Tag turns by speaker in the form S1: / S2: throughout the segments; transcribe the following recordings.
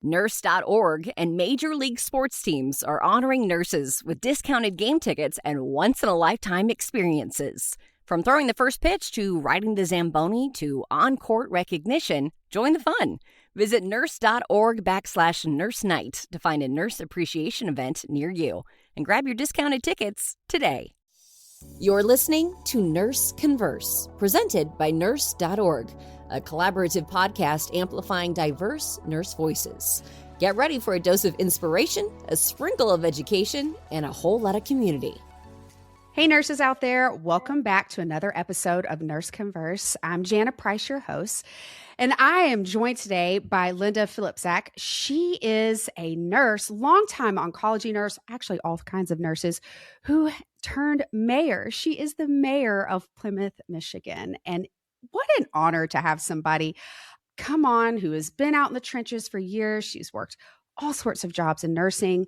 S1: Nurse.org and Major League Sports teams are honoring nurses with discounted game tickets and once-in-a-lifetime experiences. From throwing the first pitch to riding the Zamboni to on-court recognition, join the fun. Visit nurse.org/nurse night to find a nurse appreciation event near you and grab your discounted tickets today. You're listening to Nurse Converse, presented by Nurse.org, a collaborative podcast amplifying diverse nurse voices. Get ready for a dose of inspiration, a sprinkle of education, and a whole lot of community.
S2: Hey, nurses out there. Welcome back to another episode of Nurse Converse. I'm Jana Price, your host, and I am joined today by Linda Filipczak. She is a nurse, longtime oncology nurse, actually all kinds of nurses, who turned mayor. She is the mayor of Plymouth, Michigan. And what an honor to have somebody come on who has been out in the trenches for years. She's worked all sorts of jobs in nursing.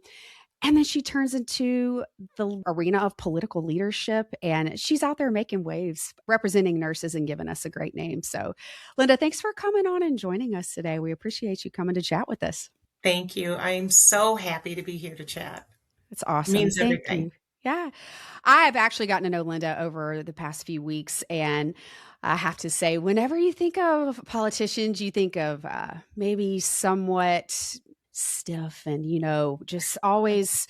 S2: And then she turns into the arena of political leadership, and she's out there making waves, representing nurses and giving us a great name. So, Linda, thanks for coming on and joining us today. We appreciate you coming to chat with us.
S3: Thank you. I am so happy to be here to chat.
S2: It's awesome.
S3: It means
S2: Thank
S3: everything.
S2: you. Yeah. I have actually gotten to know Linda over the past few weeks, and I have to say, whenever you think of politicians, you think of maybe somewhat stiff and, just always,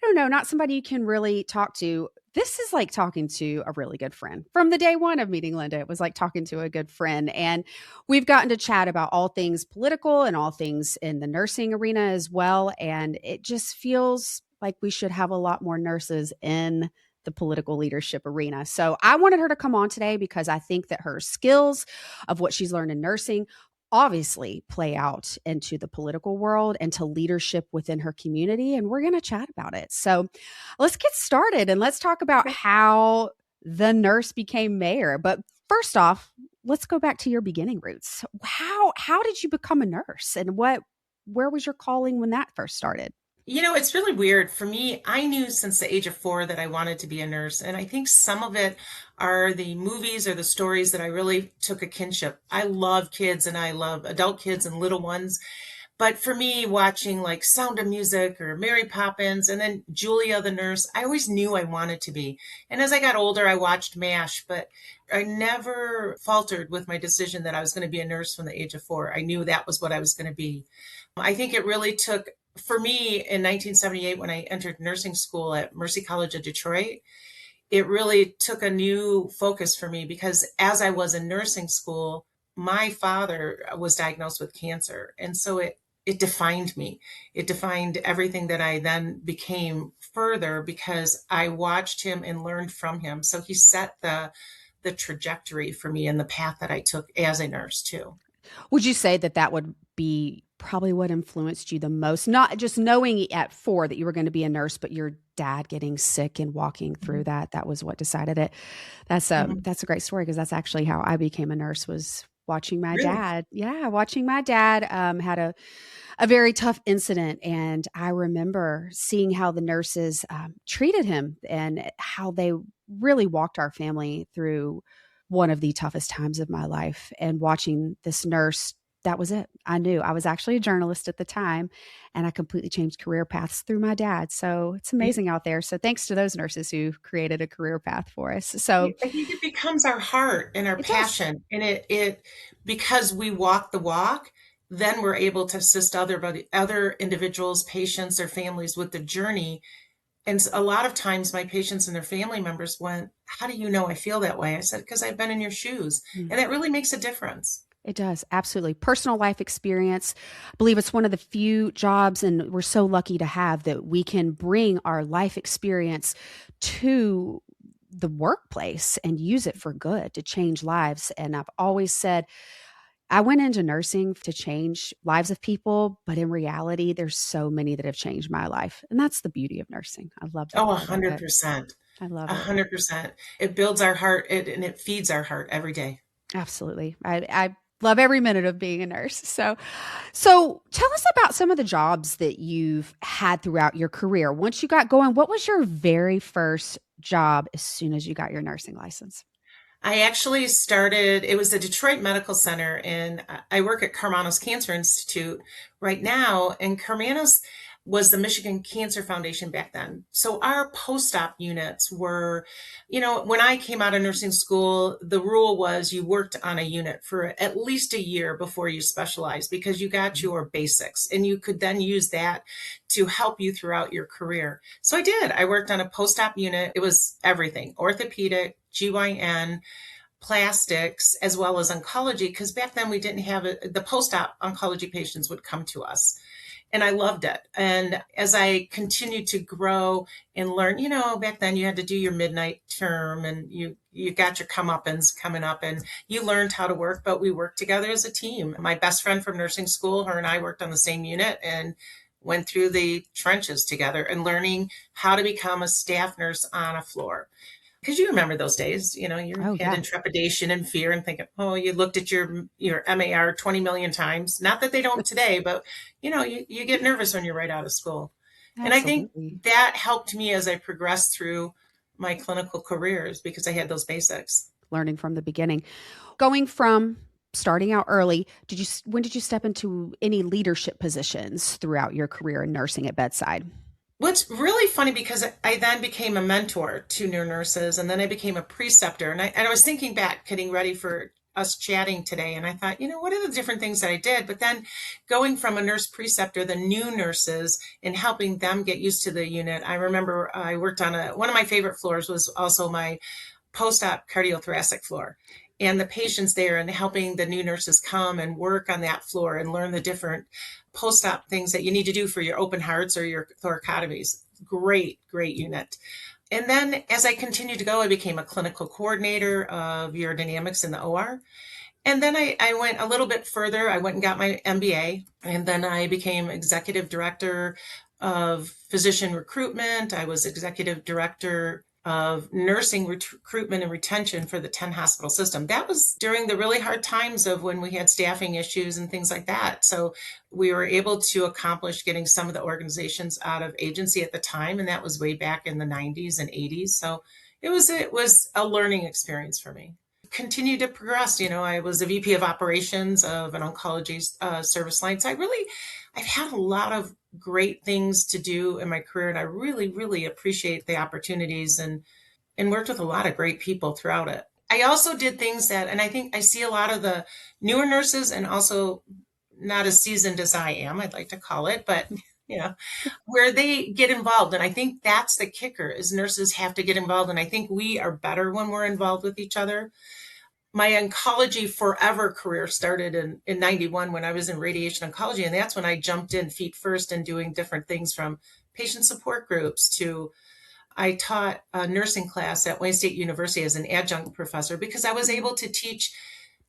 S2: I don't know, not somebody you can really talk to. This is like talking to a really good friend. From the day one of meeting Linda, it was like talking to a good friend. And we've gotten to chat about all things political and all things in the nursing arena as well. And it just feels like we should have a lot more nurses in the political leadership arena. So I wanted her to come on today because I think that her skills of what she's learned in nursing obviously play out into the political world and to leadership within her community. And we're going to chat about it. So let's get started and let's talk about how the nurse became mayor. But first off, let's go back to your beginning roots. How did you become a nurse, and where was your calling when that first started?
S3: It's really weird. For me, I knew since the age of 4 that I wanted to be a nurse. And I think some of it are the movies or the stories that I really took a kinship. I love kids and I love adult kids and little ones. But for me, watching like Sound of Music or Mary Poppins and then Julia the nurse, I always knew I wanted to be. And as I got older, I watched MASH, but I never faltered with my decision that I was going to be a nurse from the age of 4. I knew that was what I was going to be. I think it really took, for me, in 1978, when I entered nursing school at Mercy College of Detroit, it really took a new focus for me because as I was in nursing school, my father was diagnosed with cancer. And so it defined me. It defined everything that I then became further because I watched him and learned from him. So he set the trajectory for me and the path that I took as a nurse too.
S2: Would you say that would be probably what influenced you the most? Not just knowing at 4 that you were going to be a nurse, but your dad getting sick and walking through that was what decided it. That's a great story because that's actually how I became a nurse, was watching my dad. Yeah, watching my dad had a very tough incident. And I remember seeing how the nurses treated him and how they really walked our family through one of the toughest times of my life. And watching this nurse, that was it. I knew. I was actually a journalist at the time, and I completely changed career paths through my dad. So it's amazing out there. So thanks to those nurses who created a career path for us. So
S3: I think it becomes our heart and our passion. Does. And it because we walk the walk, then we're able to assist other individuals, patients, or families with the journey. And a lot of times my patients and their family members went, "How do you know I feel that way?" I said, "Because I've been in your shoes." And that really makes a difference.
S2: It does. Absolutely. Personal life experience. I believe it's one of the few jobs, and we're so lucky to have, that we can bring our life experience to the workplace and use it for good, to change lives. And I've always said, I went into nursing to change lives of people, but in reality, there's so many that have changed my life. And that's the beauty of nursing. I love that.
S3: 100%.
S2: I love it.
S3: 100%. It builds our heart and it feeds our heart every day.
S2: Absolutely. I love every minute of being a nurse. So tell us about some of the jobs that you've had throughout your career. Once you got going, what was your very first job as soon as you got your nursing license?
S3: I actually started, it was the Detroit Medical Center, and I work at Karmanos Cancer Institute right now. And Karmanos was the Michigan Cancer Foundation back then. So our post-op units were, when I came out of nursing school, the rule was you worked on a unit for at least a year before you specialized because you got your basics and you could then use that to help you throughout your career. So I did. I worked on a post-op unit. It was everything, orthopedic, GYN, plastics, as well as oncology, because back then we didn't have it. The post-op oncology patients would come to us. And I loved it. And as I continued to grow and learn, back then you had to do your midnight term and you got your comeuppance coming up and you learned how to work, but we worked together as a team. My best friend from nursing school, her and I worked on the same unit and went through the trenches together and learning how to become a staff nurse on a floor. Because you remember those days, your head in trepidation and fear and thinking, oh, you looked at your MAR 20 million times. Not that they don't today, but you get nervous when you're right out of school. Absolutely. And I think that helped me as I progressed through my clinical careers because I had those basics.
S2: Learning from the beginning. Going from starting out early, when did you step into any leadership positions throughout your career in nursing at Bedside?
S3: What's really funny, because I then became a mentor to new nurses, and then I became a preceptor. And I was thinking back, getting ready for us chatting today, and I thought, what are the different things that I did? But then going from a nurse preceptor, the new nurses, and helping them get used to the unit. I remember I worked on one of my favorite floors was also my post-op cardiothoracic floor. And the patients there and helping the new nurses come and work on that floor and learn the different post-op things that you need to do for your open hearts or your thoracotomies. Great unit. And then as I continued to go, I became a clinical coordinator of urodynamics in the OR. And then I went a little bit further. I went and got my MBA, and then I became executive director of physician recruitment. I was executive director of nursing recruitment and retention for the 10 hospital system. That was during the really hard times of when we had staffing issues and things like that. So we were able to accomplish getting some of the organizations out of agency at the time. And that was way back in the 90s and 80s. So it was a learning experience for me. Continue to progress. I was a VP of operations of an oncology service line. So I've had a lot of great things to do in my career, and I really, really appreciate the opportunities and worked with a lot of great people throughout it. I also did things and I think I see a lot of the newer nurses, and also not as seasoned as I am, I'd like to call it, but where they get involved. And I think that's the kicker, is nurses have to get involved. And I think we are better when we're involved with each other. My oncology forever career started in 91 when I was in radiation oncology. And that's when I jumped in feet first and doing different things, from patient support groups to I taught a nursing class at Wayne State University as an adjunct professor, because I was able to teach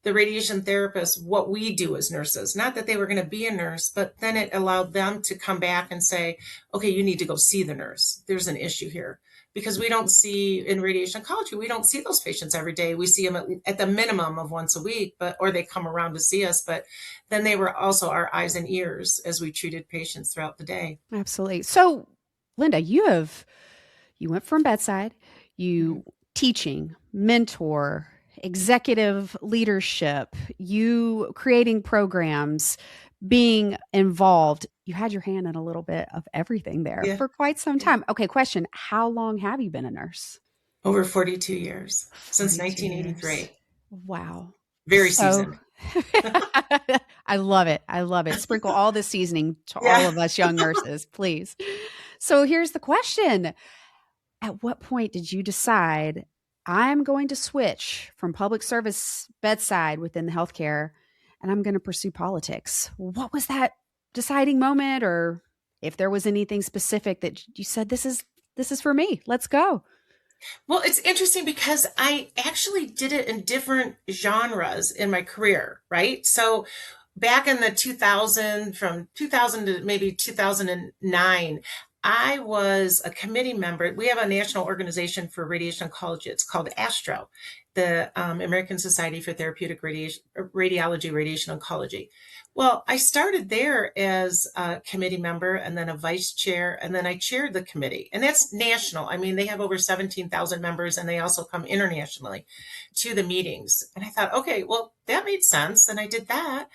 S3: the radiation therapists what we do as nurses. Not that they were going to be a nurse, but then it allowed them to come back and say, okay, you need to go see the nurse. There's an issue here. Because we don't see, in radiation oncology, we don't see those patients every day. We see them at the minimum of once a week, or they come around to see us. But then they were also our eyes and ears as we treated patients throughout the day.
S2: Absolutely. So, Linda, you went from Bedside, teaching, mentor, executive leadership, you creating programs, being involved. You had your hand in a little bit of everything there for quite some time. Okay, question. How long have you been a nurse?
S3: Over 42 years, since 1983.
S2: Wow.
S3: Very seasoned.
S2: I love it. I love it. Sprinkle all the seasoning to all of us young nurses, please. So here's the question. At what point did you decide, I'm going to switch from public service bedside within the healthcare, and I'm going to pursue politics? What was that deciding moment, or if there was anything specific that you said, this is for me, let's go?
S3: Well, it's interesting because I actually did it in different genres in my career, right? So back in the from 2000 to maybe 2009, I was a committee member. We have a national organization for radiation oncology. It's called ASTRO. the American Society for Therapeutic Radiology, Radiation Oncology. Well, I started there as a committee member and then a vice chair, and then I chaired the committee. And that's national. I mean, they have over 17,000 members, and they also come internationally to the meetings. And I thought, okay, well, that made sense. And I did that.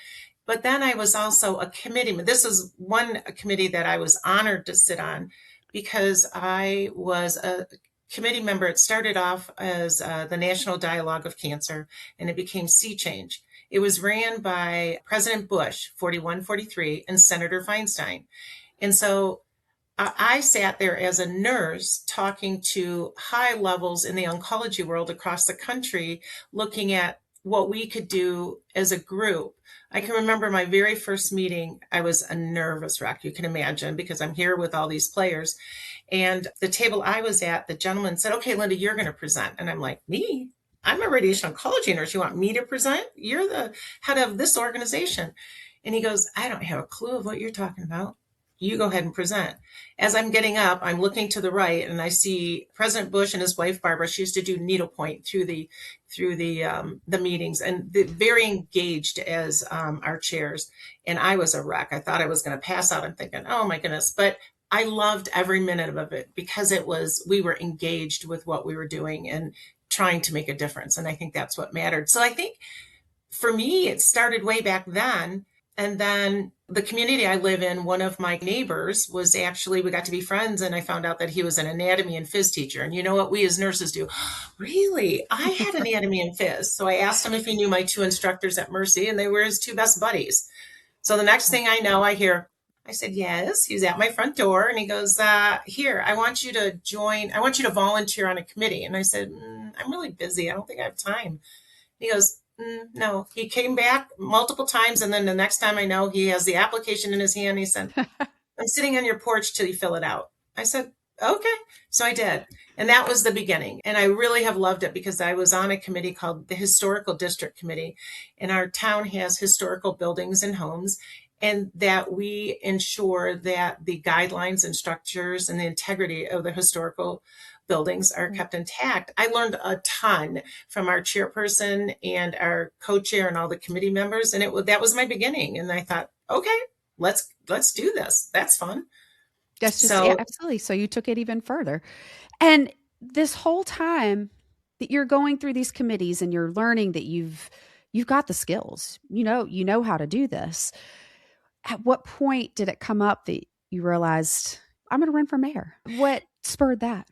S3: But then I was also a committee. This is one committee that I was honored to sit on because I was a committee member. It started off as the National Dialogue of Cancer, and it became Sea Change. It was ran by President Bush, 41, 43, and Senator Feinstein. And so I sat there as a nurse talking to high levels in the oncology world across the country, looking at what we could do as a group. I can remember my very first meeting. I was a nervous wreck, you can imagine, because I'm here with all these players. And the table I was at, the gentleman said, okay, Linda, you're going to present. And I'm like, me? I'm a radiation oncology nurse. You want me to present? You're the head of this organization. And he goes, I don't have a clue of what you're talking about. You go ahead and present. As I'm getting up, I'm looking to the right and I see President Bush and his wife, Barbara. She used to do needlepoint through the meetings, and very engaged as our chairs. And I was a wreck. I thought I was going to pass out. I'm thinking, oh my goodness. But I loved every minute of it because we were engaged with what we were doing and trying to make a difference. And I think that's what mattered. So I think for me, it started way back then. And then the community I live in, one of my neighbors we got to be friends, and I found out that he was an anatomy and phys teacher. And you know what we as nurses do? Really? I had anatomy and phys. So I asked him if he knew my two instructors at Mercy, and they were his two best buddies. So the next thing I know, I said, yes, he's at my front door. And he goes, here, I want you to volunteer on a committee. And I said, I'm really busy. I don't think I have time. He goes, no. He came back multiple times. And then the next time I know, he has the application in his hand. He said, I'm sitting on your porch till you fill it out. I said, okay. So I did. And that was the beginning. And I really have loved it because I was on a committee called the Historical District Committee. And our town has historical buildings and homes, and that we ensure that the guidelines and structures and the integrity of the historical buildings are kept intact. I learned a ton from our chairperson and our co-chair and all the committee members. And that was my beginning. And I thought, okay, let's do this. That's fun.
S2: That's just, yeah, absolutely. So you took it even further. And this whole time that you're going through these committees and you're learning that you've got the skills, you know how to do this. At what point did it come up that you realized I'm going to run for mayor? What spurred that?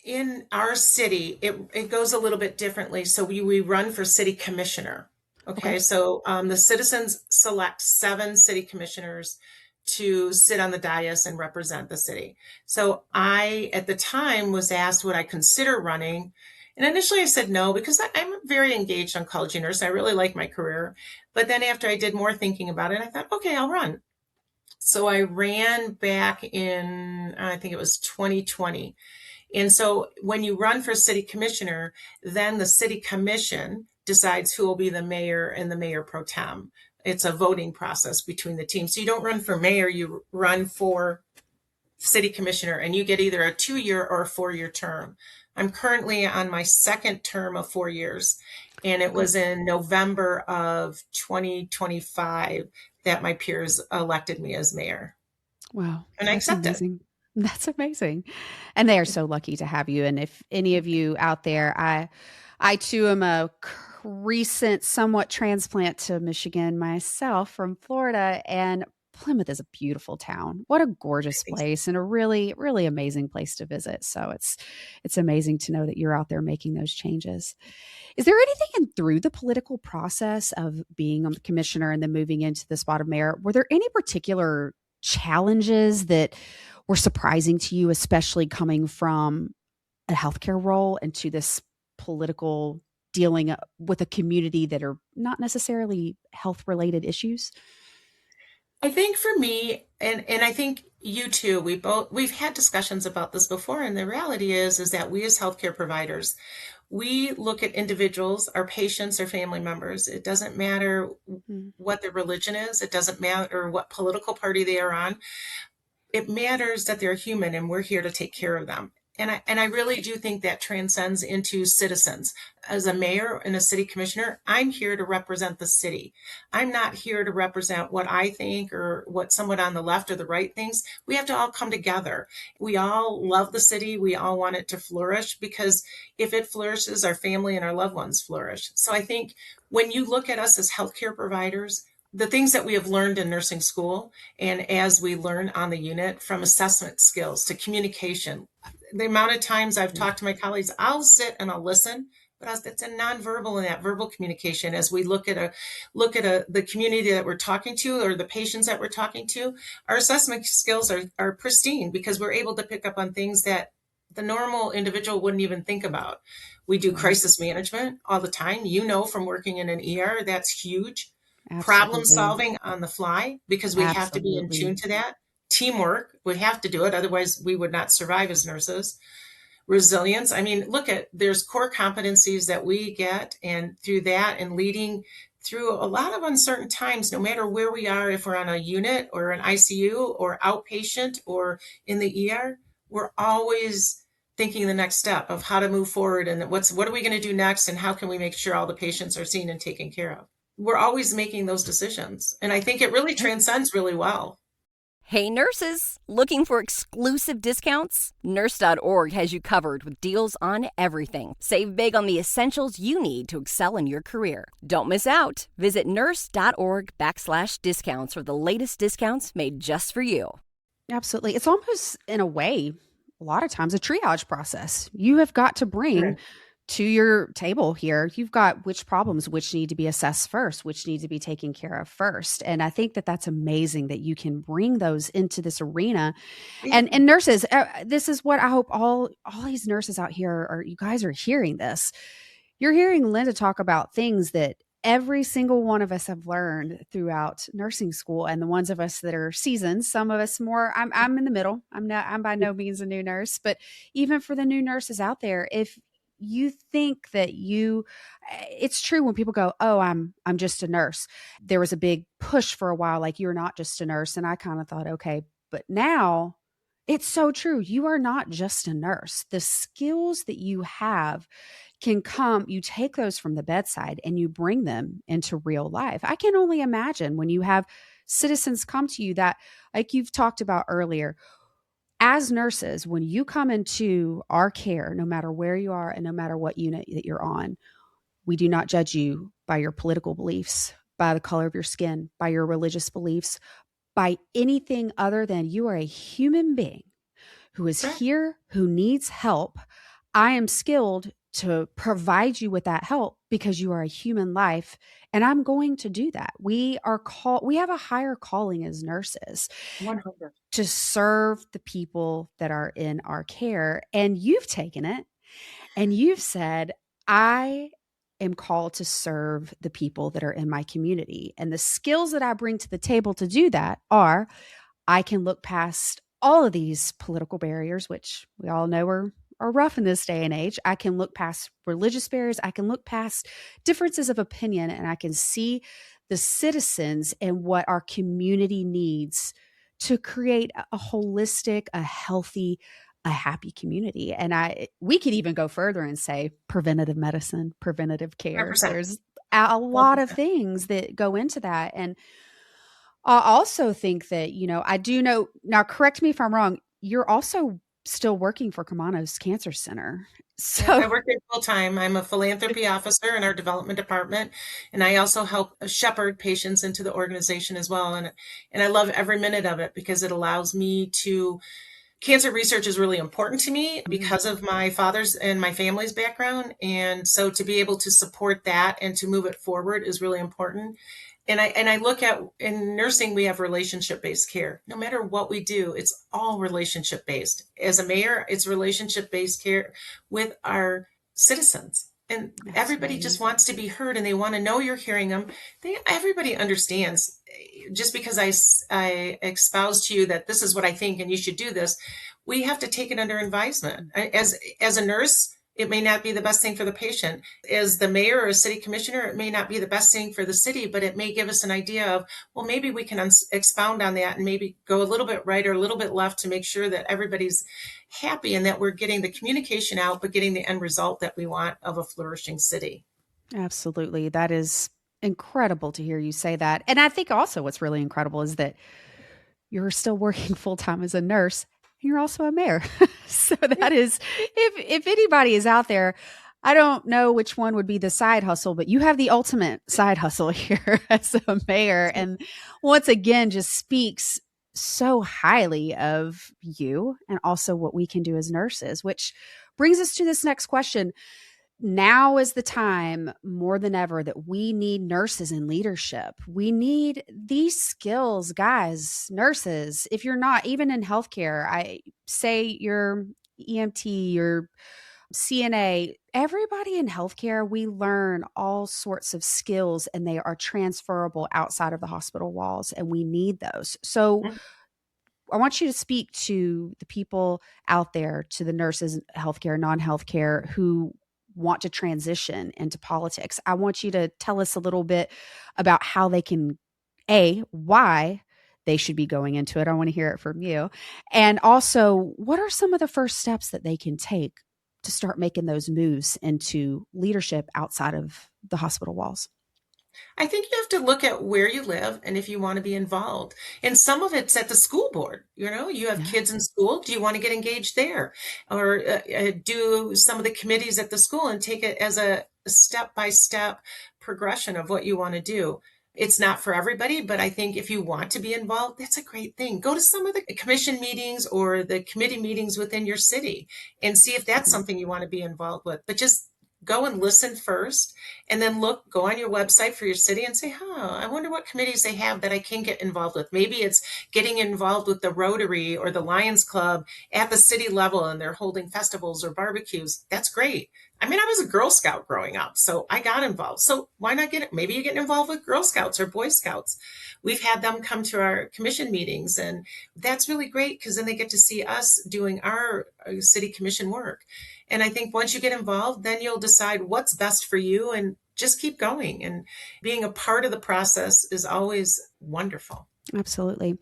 S3: In our city, it goes a little bit differently. So we run for city commissioner. Okay. So the citizens select 7 city commissioners to sit on the dais and represent the city. So I, at the time, was asked, would I consider running? And initially I said no, because I'm a very engaged oncology nurse. I really like my career. But then after I did more thinking about it, I thought, okay, I'll run. So I ran back in, I think it was 2020. And so when you run for city commissioner, then the city commission decides who will be the mayor and the mayor pro tem. It's a voting process between the teams. So you don't run for mayor, you run for city commissioner, and you get either a 2-year or a 4-year term. I'm currently on my second term of 4 years, and it was in November of 2025 that my peers elected me as mayor.
S2: Wow.
S3: And I accepted it.
S2: That's amazing. And they are so lucky to have you. And if any of you out there, I too am a recent somewhat transplant to Michigan myself from Florida, and Plymouth is a beautiful town. What a gorgeous place, and a really, really amazing place to visit. So it's amazing to know that you're out there making those changes. Is there anything through the political process of being a commissioner and then moving into the spot of mayor, were there any particular challenges that were surprising to you, especially coming from a healthcare role into this political dealing with a community that are not necessarily health related issues?
S3: I think for me, and I think you too, we've had discussions about this before, and the reality is that we as healthcare providers, we look at individuals, our patients, our family members. It doesn't matter what their religion is. It doesn't matter what political party they are on. It matters that they're human, and we're here to take care of them. And I really do think that transcends into citizens. As a mayor and a city commissioner, I'm here to represent the city. I'm not here to represent what I think or what someone on the left or the right thinks. We have to all come together. We all love the city. We all want it to flourish, because if it flourishes, our family and our loved ones flourish. So I think when you look at us as healthcare providers, the things that we have learned in nursing school, and as we learn on the unit, from assessment skills to communication, the amount of times I've talked to my colleagues, I'll sit and I'll listen, but it's a nonverbal and that verbal communication. As we look at the community that we're talking to, or the patients that we're talking to, our assessment skills are pristine, because we're able to pick up on things that the normal individual wouldn't even think about. We do crisis management all the time. From working in an ER, that's huge. Problem solving on the fly, because we have to be in tune to that. Teamwork, we have to do it. Otherwise, we would not survive as nurses. Resilience. I mean, there's core competencies that we get, and through that and leading through a lot of uncertain times, no matter where we are, if we're on a unit or an ICU or outpatient or in the ER, we're always thinking the next step of how to move forward, and what are we going to do next, and how can we make sure all the patients are seen and taken care of. We're always making those decisions. And I think it really transcends really well.
S1: Hey nurses, looking for exclusive discounts? Nurse.org has you covered with deals on everything. Save big on the essentials you need to excel in your career. Don't miss out. Visit nurse.org/discounts for the latest discounts made just for you.
S2: Absolutely. It's almost, in a way, a lot of times a triage process. You have got to bring to your table here, you've got which problems, which need to be assessed first, which need to be taken care of first. And I think that that's amazing that you can bring those into this arena. And nurses, this is what I hope all these nurses out here are, you guys are hearing this. You're hearing Linda talk about things that every single one of us have learned throughout nursing school, and the ones of us that are seasoned, some of us more, I'm in the middle. I'm by no means a new nurse, but even for the new nurses out there, if you think that it's true when people go, oh, I'm just a nurse. There was a big push for a while, like, you're not just a nurse. And I kind of thought, okay, but now it's so true. You are not just a nurse. The skills that you have can come, you take those from the bedside and you bring them into real life. I can only imagine when you have citizens come to you that, like you've talked about earlier, as nurses, when you come into our care, no matter where you are and no matter what unit that you're on, we do not judge you by your political beliefs, by the color of your skin, by your religious beliefs, by anything other than you are a human being who is here, who needs help. I am skilled to provide you with that help because you are a human life, and I'm going to do that. We have a higher calling as nurses
S3: 100.
S2: To serve the people that are in our care. And you've taken it and you've said, I am called to serve the people that are in my community. And the skills that I bring to the table to do that are, I can look past all of these political barriers, which we all know are rough in this day and age. I can look past religious barriers. I can look past differences of opinion, and I can see the citizens and what our community needs to create a holistic, a healthy, a happy community. And we could even go further and say preventative medicine, preventative care.
S3: 100%.
S2: There's a lot of things that go into that. And I also think that, I do know, now correct me if I'm wrong, you're also still working for Camano's Cancer Center. So
S3: I work there full time. I'm a philanthropy officer in our development department, and I also help shepherd patients into the organization as well. And I love every minute of it, because it allows me to. Cancer research is really important to me because of my father's and my family's background, and so to be able to support that and to move it forward is really important. And I look at, in nursing, we have relationship-based care. No matter what we do, it's all relationship-based. As a mayor, it's relationship-based care with our citizens. And everybody just wants to be heard, and they want to know you're hearing them. Everybody understands. Just because I espouse to you that this is what I think and you should do this, we have to take it under advisement. As a nurse, It may not be the best thing for the patient. As the mayor or a city commissioner, it may not be the best thing for the city, but it may give us an idea of, well, maybe we can expound on that and maybe go a little bit right or a little bit left to make sure that everybody's happy and that we're getting the communication out, but getting the end result that we want of a flourishing city.
S2: Absolutely. That is incredible to hear you say that. And I think also what's really incredible is that you're still working full time as a nurse. You're also a mayor. So that is, if anybody is out there, I don't know which one would be the side hustle, but you have the ultimate side hustle here as a mayor. And once again, just speaks so highly of you and also what we can do as nurses, which brings us to this next question. Now is the time more than ever that we need nurses in leadership. We need these skills, guys, nurses. If you're not, even in healthcare, I say you're EMT, you're CNA, everybody in healthcare, we learn all sorts of skills and they are transferable outside of the hospital walls, and we need those. So I want you to speak to the people out there, to the nurses, healthcare, non-healthcare, who want to transition into politics. I want you to tell us a little bit about how they can, why they should be going into it. I want to hear it from you. And also, what are some of the first steps that they can take to start making those moves into leadership outside of the hospital walls?
S3: I think you have to look at where you live and if you want to be involved. And some of it's at the school board. You have kids in school. Do you want to get engaged there? Or do some of the committees at the school and take it as a step-by-step progression of what you want to do. It's not for everybody, but I think if you want to be involved, that's a great thing. Go to some of the commission meetings or the committee meetings within your city and see if that's something you want to be involved with. But just go and listen first, and then go on your website for your city and say, I wonder what committees they have that I can get involved with. Maybe it's getting involved with the Rotary or the Lions Club at the city level, and they're holding festivals or barbecues. That's great. I mean, I was a Girl Scout growing up, so I got involved. So why not maybe you get involved with Girl Scouts or Boy Scouts. We've had them come to our commission meetings, and that's really great because then they get to see us doing our city commission work. And I think once you get involved, then you'll decide what's best for you and just keep going. And being a part of the process is always wonderful.
S2: Absolutely.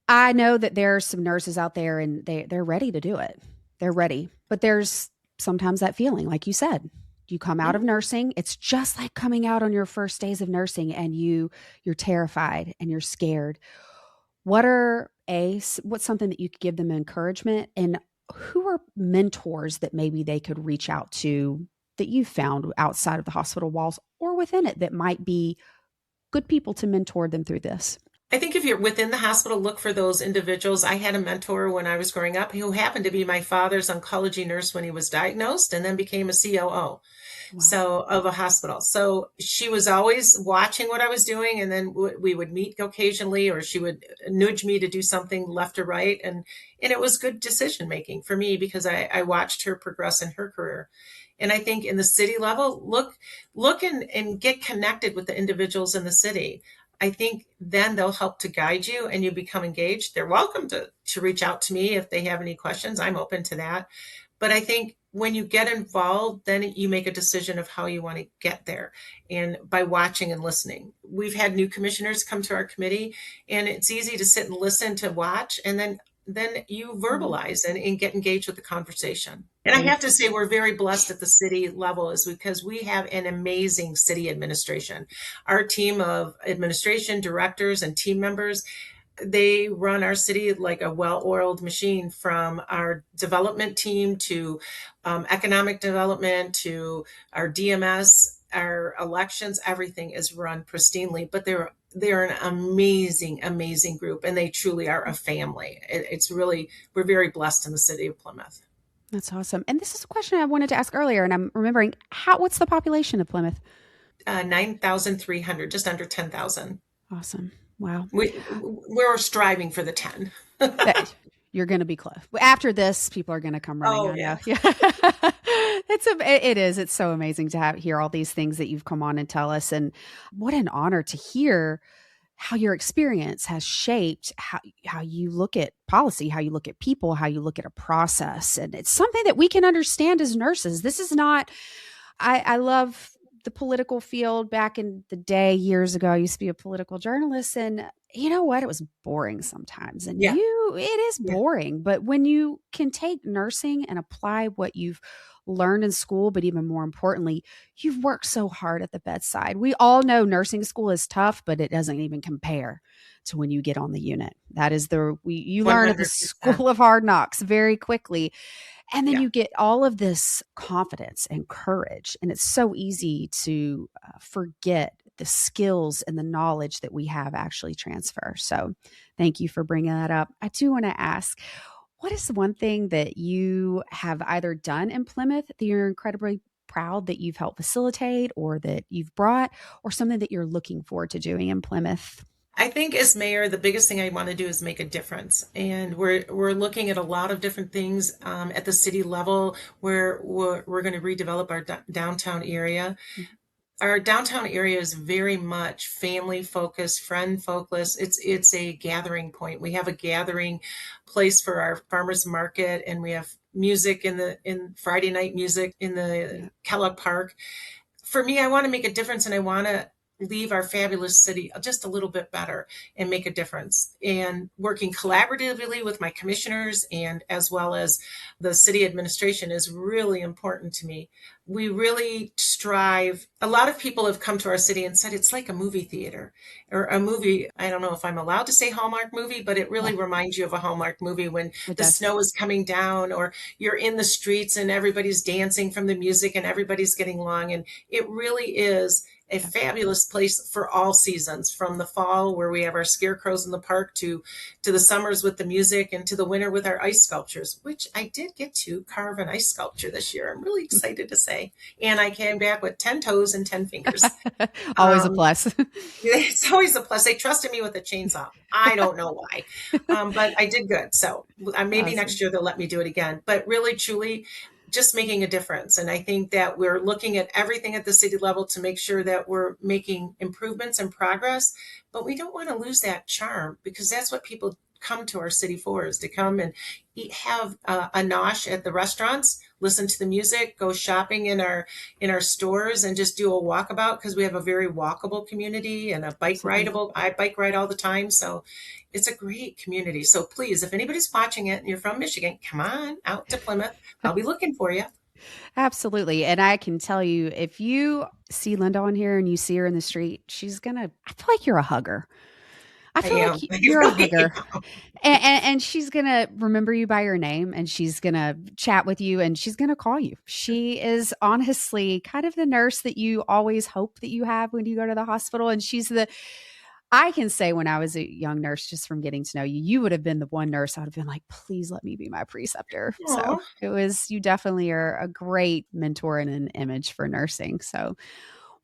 S2: I know that there are some nurses out there and they're ready to do it. They're ready. But there's sometimes that feeling, like you said, you come out of nursing. It's just like coming out on your first days of nursing and you're terrified and you're scared. What's something that you could give them encouragement, and who are mentors that maybe they could reach out to that you found outside of the hospital walls or within it that might be good people to mentor them through this?
S3: I think if you're within the hospital, look for those individuals. I had a mentor when I was growing up who happened to be my father's oncology nurse when he was diagnosed and then became a COO. Wow. Of a hospital. So she was always watching what I was doing, and then we would meet occasionally, or she would nudge me to do something left or right. And it was good decision making for me because I watched her progress in her career. And I think in the city level, look and get connected with the individuals in the city. I think then they'll help to guide you and you become engaged. They're welcome to reach out to me if they have any questions. I'm open to that. But I think when you get involved, then you make a decision of how you want to get there. And by watching and listening, we've had new commissioners come to our committee, and it's easy to sit and listen, to watch, and then you verbalize and get engaged with the conversation. And I have to say, we're very blessed at the city level is because we have an amazing city administration. Our team of administration directors and team members, they run our city like a well-oiled machine, from our development team to economic development to our DMS, our elections. Everything is run pristinely, but they're an amazing, amazing group, and they truly are a family. We're very blessed in the city of Plymouth.
S2: That's awesome. And this is a question I wanted to ask earlier, and I'm remembering, what's the population of Plymouth?
S3: 9,300, just under 10,000.
S2: Awesome. Wow.
S3: We're striving for the 10.
S2: You're going to be close. After this, people are going to come running.
S3: Oh, yeah.
S2: It's so amazing to hear all these things that you've come on and tell us. And what an honor to hear how your experience has shaped how you look at policy, how you look at people, how you look at a process. And it's something that we can understand as nurses. This is not, I love the political field. Back in the day, years ago, I used to be a political journalist, and you know what? It was boring sometimes. And
S3: Yeah.
S2: it is
S3: Yeah.
S2: boring, but when you can take nursing and apply what you've learned in school, but even more importantly, you've worked so hard at the bedside. We all know nursing school is tough, but it doesn't even compare to when you get on the unit. That is you learn at the
S3: 100%.
S2: school of hard knocks very quickly. And then
S3: Yeah.
S2: you get all of this confidence and courage. And it's so easy to forget the skills and the knowledge that we have actually transfer. So thank you for bringing that up. I do want to ask, what is the one thing that you have either done in Plymouth that you're incredibly proud that you've helped facilitate or that you've brought, or something that you're looking forward to doing in Plymouth?
S3: I think as mayor, the biggest thing I want to do is make a difference, and we're looking at a lot of different things at the city level, where we're going to redevelop our downtown area. Our downtown area is very much family focused, friend focused. It's a gathering point. We have a gathering place for our farmers market, and we have music in Friday night music in the Kellogg Park. For me, I want to make a difference, and I want to leave our fabulous city just a little bit better and make a difference. And working collaboratively with my commissioners and as well as the city administration is really important to me. We really strive. A lot of people have come to our city and said it's like a movie theater or a movie. I don't know if I'm allowed to say Hallmark movie, but it really reminds you of a Hallmark movie when the snow is coming down, or you're in the streets and everybody's dancing from the music and everybody's getting along. And it really is a fabulous place for all seasons, from the fall where we have our scarecrows in the park to the summers with the music, and to the winter with our ice sculptures, which I did get to carve an ice sculpture this year. I'm really excited to say. And I came back with 10 toes and 10 fingers.
S2: Always a plus.
S3: It's always a plus. They trusted me with a chainsaw. I don't know why, but I did good. So maybe
S2: Awesome.
S3: next year they'll let me do it again. But really, truly, just making a difference. And I think that we're looking at everything at the city level to make sure that we're making improvements and progress, but we don't want to lose that charm, because that's what people come to our city for, is to come and have a nosh at the restaurants, listen to the music, go shopping in our stores, and just do a walkabout, because we have a very walkable community and a bike rideable. I bike ride all the time. So it's a great community. So please, if anybody's watching it and you're from Michigan, come on out to Plymouth. I'll be looking for you.
S2: Absolutely. And I can tell you, if you see Linda on here and you see her in the street, I feel like you're a hugger. I feel like you're a hugger. And she's going to remember you by your name, and she's going to chat with you, and she's going to call you. She is honestly kind of the nurse that you always hope that you have when you go to the hospital. And I can say, when I was a young nurse, just from getting to know you, you would have been the one nurse I would have been like, please let me be my preceptor.
S3: Aww.
S2: So you definitely are a great mentor and an image for nursing. So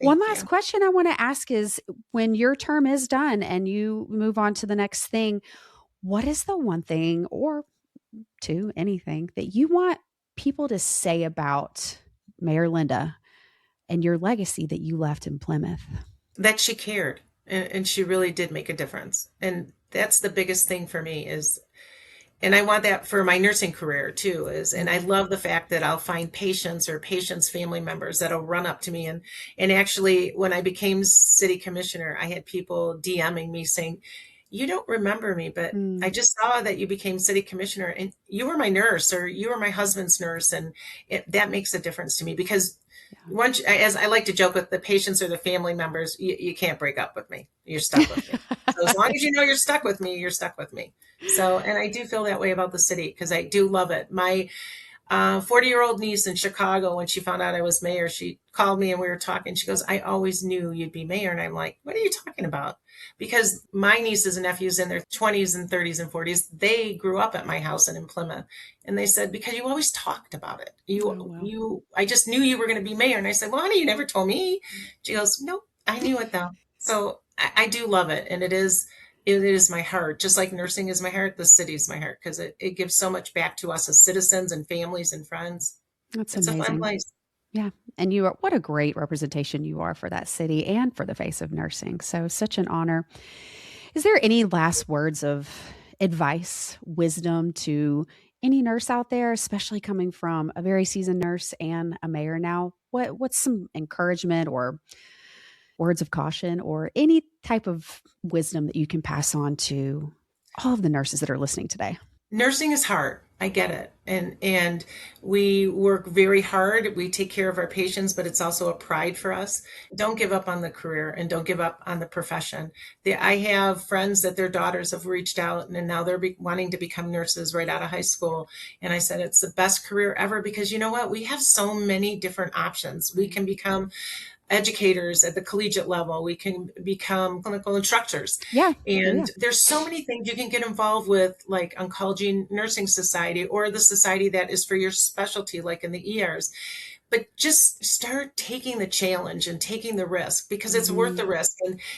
S2: one last question I want to ask is, when your term is done and you move on to the next thing, what is the one thing, or two, anything, that you want people to say about Mayor Linda and your legacy that you left in Plymouth?
S3: That she cared, and she really did make a difference. And that's the biggest thing for me and I want that for my nursing career too, and I love the fact that I'll find patients or patients' family members that'll run up to me. And actually, when I became city commissioner, I had people DMing me saying, you don't remember me, but I just saw that you became city commissioner and you were my nurse, or you were my husband's nurse. And that makes a difference to me, because once, as I like to joke with the patients or the family members, you can't break up with me. You're stuck with me. So as long as you know you're stuck with me, you're stuck with me. So, and I do feel that way about the city, because I do love it. My 40-year-old niece in Chicago, when she found out I was mayor, she called me and we were talking. She goes, I always knew you'd be mayor. And I'm like, what are you talking about? Because my nieces and nephews in their 20s and 30s and 40s, they grew up at my house and in Plymouth. And they said, because you always talked about it. I just knew you were going to be mayor. And I said, well, honey, you never told me. She goes, nope, I knew it though. So I do love it. And it is my heart. Just like nursing is my heart, the city is my heart, because it gives so much back to us as citizens and families and friends.
S2: It's
S3: amazing.
S2: A fun place. Yeah. And what a great representation you are for that city and for the face of nursing. So such an honor. Is there any last words of advice, wisdom to any nurse out there, especially coming from a very seasoned nurse and a mayor now? What's some encouragement or words of caution or any type of wisdom that you can pass on to all of the nurses that are listening today?
S3: Nursing is hard. I get it. And we work very hard. We take care of our patients, but it's also a pride for us. Don't give up on the career and don't give up on the profession. I have friends that their daughters have reached out and now they're wanting to become nurses right out of high school. And I said, it's the best career ever because you know what? We have so many different options. We can become educators at the collegiate level. We can become clinical instructors. And there's so many things you can get involved with, like Oncology Nursing Society or the society that is for your specialty, like in the ERs. But just start taking the challenge and taking the risk because it's worth the risk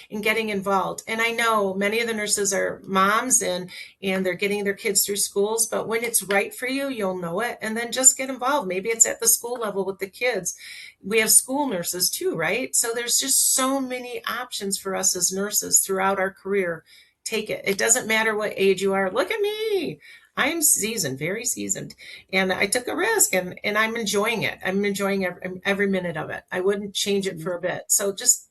S3: and getting involved. And I know many of the nurses are moms and they're getting their kids through schools, but when it's right for you, you'll know it. And then just get involved. Maybe it's at the school level with the kids. We have school nurses too, right? So there's just so many options for us as nurses throughout our career. Take it. It doesn't matter what age you are. Look at me. I'm seasoned, very seasoned. And I took a risk and I'm enjoying it. I'm enjoying every minute of it. I wouldn't change it for a bit. So just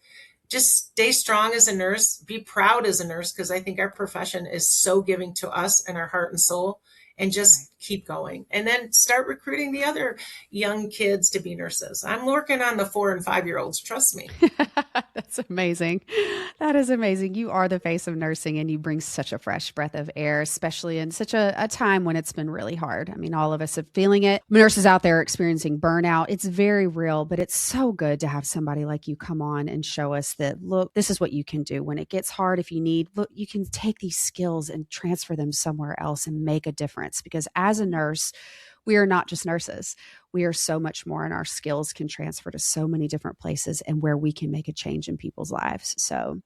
S3: stay strong as a nurse, be proud as a nurse, because I think our profession is so giving to us and our heart and soul, and just keep going. And then start recruiting the other young kids to be nurses. I'm working on the 4 and 5-year-olds, trust me.
S2: That's amazing. That is amazing. You are the face of nursing and you bring such a fresh breath of air, especially in such a time when it's been really hard. I mean, all of us are feeling it. Nurses out there experiencing burnout. It's very real, but it's so good to have somebody like you come on and show us that, look, this is what you can do when it gets hard. If you need, look, you can take these skills and transfer them somewhere else and make a difference. Because as a nurse, we are not just nurses. We are so much more, and our skills can transfer to so many different places and where we can make a change in people's lives. So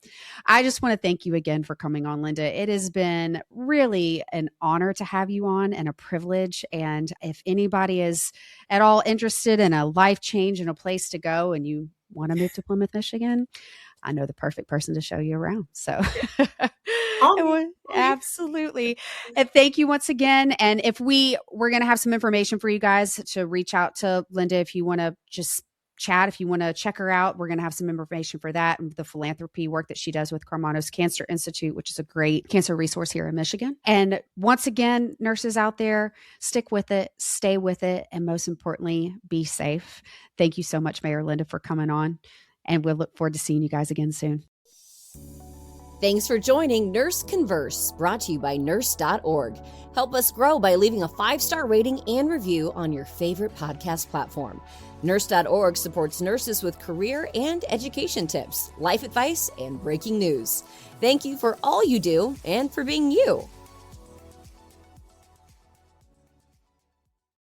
S2: I just want to thank you again for coming on, Linda. It has been really an honor to have you on and a privilege. And if anybody is at all interested in a life change and a place to go and you want to move to Plymouth, Michigan, I know the perfect person to show you around. So absolutely. And thank you once again. And if we're going to have some information for you guys to reach out to Linda, if you want to just chat, if you want to check her out, we're going to have some information for that and the philanthropy work that she does with Carmano's Cancer Institute, which is a great cancer resource here in Michigan. And once again, nurses out there, stick with it, stay with it, and most importantly, be safe. Thank you so much, Mayor Linda, for coming on. And we'll look forward to seeing you guys again soon.
S1: Thanks for joining Nurse Converse, brought to you by Nurse.org. Help us grow by leaving a 5-star rating and review on your favorite podcast platform. Nurse.org supports nurses with career and education tips, life advice, and breaking news. Thank you for all you do and for being you.